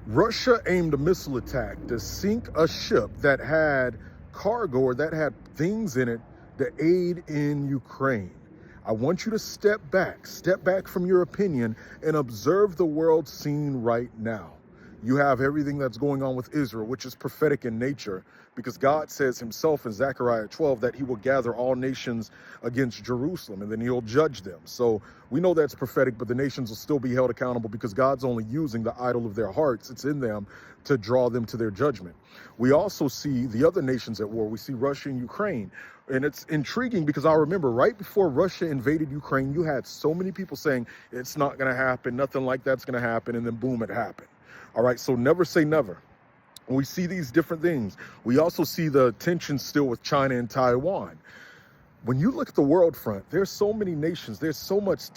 Russia aimed a missile attack to sink a ship that had cargo or that had things in it to aid in Ukraine. I want you to step back from your opinion and observe the world scene right now. You have everything that's going on with Israel, which is prophetic in nature, because God says himself in Zechariah 12 that he will gather all nations against Jerusalem and then he'll judge them. So we know that's prophetic, but the nations will still be held accountable because God's only using the idol of their hearts. It's in them to draw them to their judgment. We also see the other nations at war. We see Russia and Ukraine. And it's intriguing because I remember right before Russia invaded Ukraine, you had so many people saying it's not going to happen, nothing like that's going to happen, and then boom, it happened. All right, so never say never. We see these different things. We also see the tension still with China and Taiwan. When you look at the world front, there's so many nations, there's so much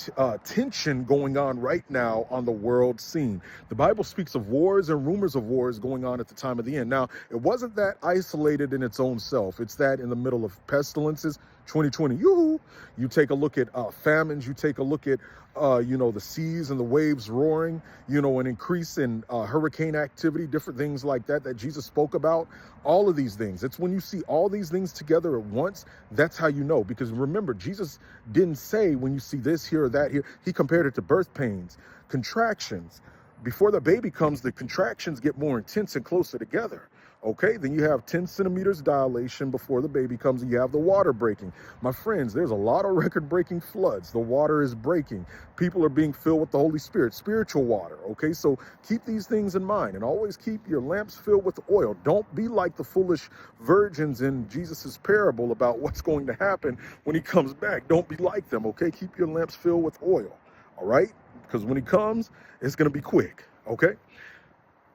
tension going on right now on the world scene. The Bible speaks of wars and rumors of wars going on at the time of the end. Now, it wasn't that isolated in its own self. It's that in the middle of pestilences, 2020, yoo-hoo. You take a look at famines, you take a look at, the seas and the waves roaring, an increase in hurricane activity, different things like that Jesus spoke about, all of these things. It's when you see all these things together at once, that's how you know. Because remember, Jesus didn't say when you see this here or that here, he compared it to birth pains, contractions. Before the baby comes, the contractions get more intense and closer together. Okay, then you have 10 centimeters dilation before the baby comes, and you have the water breaking. My friends, there's a lot of record-breaking floods. The water is breaking. People are being filled with the Holy Spirit, spiritual water. Okay, so keep these things in mind and always keep your lamps filled with oil. Don't be like the foolish virgins in Jesus's parable about what's going to happen when he comes back. Don't be like them, okay? Keep your lamps filled with oil, all right? Because when he comes, it's going to be quick, okay?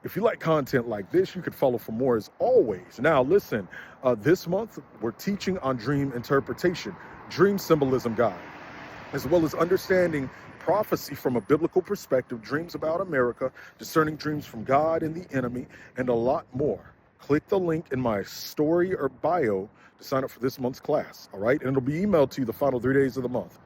If you like content like this, you can follow for more as always. Now, listen, this month, we're teaching on dream interpretation, dream symbolism guide, as well as understanding prophecy from a biblical perspective, dreams about America, discerning dreams from God and the enemy, and a lot more. Click the link in my story or bio to sign up for this month's class, all right? And it'll be emailed to you the final 3 days of the month.